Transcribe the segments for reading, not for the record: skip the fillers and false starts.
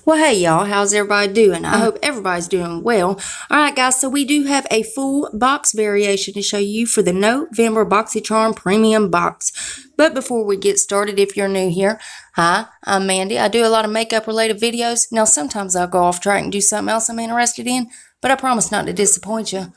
Well, hey y'all, how's everybody doing? I hope everybody's doing well. Alright guys, so we do have a full box variation to show you for the November BoxyCharm Premium Box. But before we get started, if you're new here, hi, I'm Mandy. I do a lot of makeup related videos. Now sometimes I'll go off track and do something else I'm interested in, but I promise not to disappoint you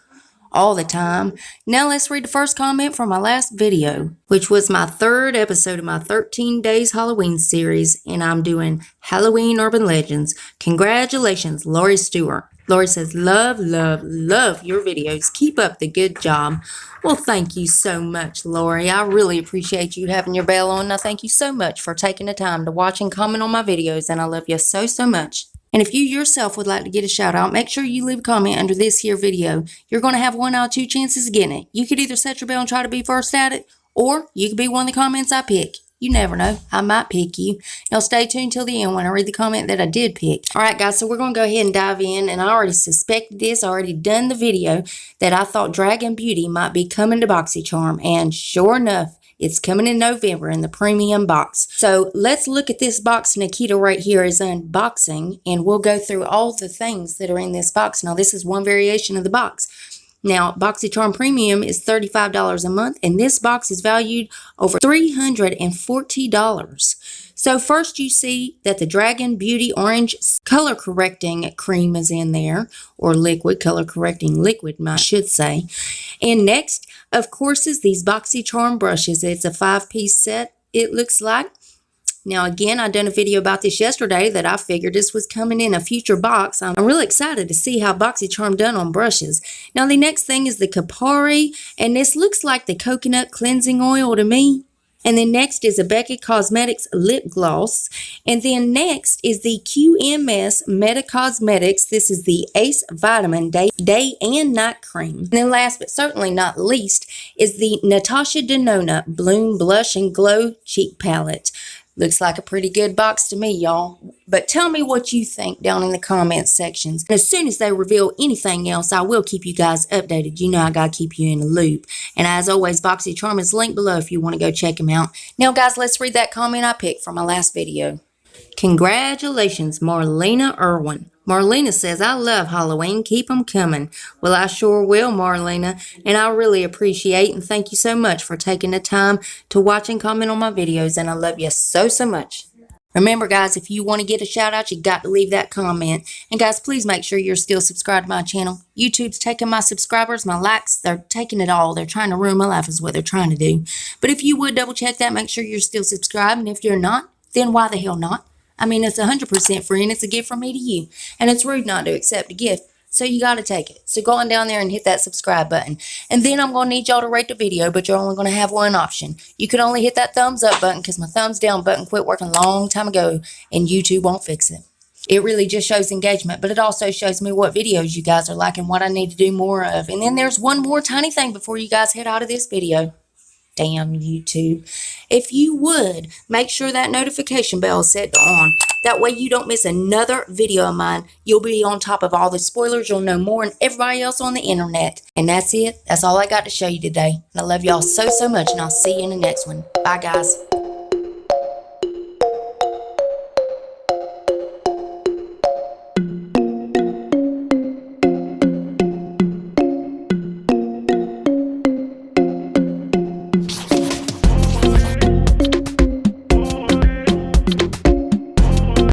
all the time. Now let's read the first comment from my last video, which was my third episode of my 13 Days Halloween series, and I'm doing Halloween Urban Legends. Congratulations, Lori Stewart. Lori says, love your videos. Keep up the good job. Well, thank you so much, Lori. I really appreciate you having your bell on. Now, thank you so much for taking the time to watch and comment on my videos, and I love you so much. And if you yourself would like to get a shout out, make sure you leave a comment under this here video. You're going to have 1 out of 2 chances of getting it. You could either set your bell and try to be first at it, or you could be one of the comments I pick. You never know. I might pick you. Now stay tuned till the end when I read the comment that I did pick. Alright guys, so we're going to go ahead and dive in. And I already suspected this. I already done the video that I thought Dragon Beauty might be coming to BoxyCharm. And sure enough, it's coming in November in the premium box. So let's look at this box Nikita right here is unboxing, and we'll go through all the things that are in this box. Now this is one variation of the box. Now BoxyCharm Premium is $35 a month, and this box is valued over $340. So first you see that the Dragon Beauty Orange Color Correcting Cream is in there, or liquid, color correcting liquid, I should say. And next, of course, is these BoxyCharm brushes. It's a 5-piece set, it looks like. Now again, I done a video about this yesterday that I figured this was coming in a future box. I'm really excited to see how BoxyCharm done on brushes. Now the next thing is the Kapari, and this looks like the coconut cleansing oil to me. And then next is a Becca Cosmetics lip gloss. And then next is the QMS Meta Cosmetics. This is the Ace Vitamin Day and Night Cream. And then last but certainly not least is the Natasha Denona Bloom Blush and Glow Cheek Palette. Looks like a pretty good box to me, y'all. But tell me what you think down in the comments sections. And as soon as they reveal anything else, I will keep you guys updated. You know I gotta keep you in the loop. And as always, BoxyCharm is linked below if you want to go check them out. Now, guys, let's read that comment I picked from my last video. Congratulations, Marlena Irwin. Marlena says, I love Halloween. Keep them coming. Well, I sure will, Marlena. And I really appreciate and thank you so much for taking the time to watch and comment on my videos. And I love you so much. Remember, guys, if you want to get a shout out, you got to leave that comment. And guys, please make sure you're still subscribed to my channel. YouTube's taking my subscribers, my likes. They're taking it all. They're trying to ruin my life is what they're trying to do. But if you would double check that, make sure you're still subscribed. And if you're not, then why the hell not? I mean, it's 100% free and it's a gift from me to you. And it's rude not to accept a gift. So you got to take it. So go on down there and hit that subscribe button. And then I'm going to need y'all to rate the video, but you're only going to have one option. You can only hit that thumbs up button because my thumbs down button quit working a long time ago and YouTube won't fix it. It really just shows engagement, but it also shows me what videos you guys are liking, what I need to do more of. And then there's one more tiny thing before you guys head out of this video. Damn YouTube. If you would, make sure that notification bell is set to on. That way you don't miss another video of mine. You'll be on top of all the spoilers. You'll know more than everybody else on the internet. And that's it. That's all I got to show you today. And I love y'all so much, and I'll see you in the next one. Bye, guys.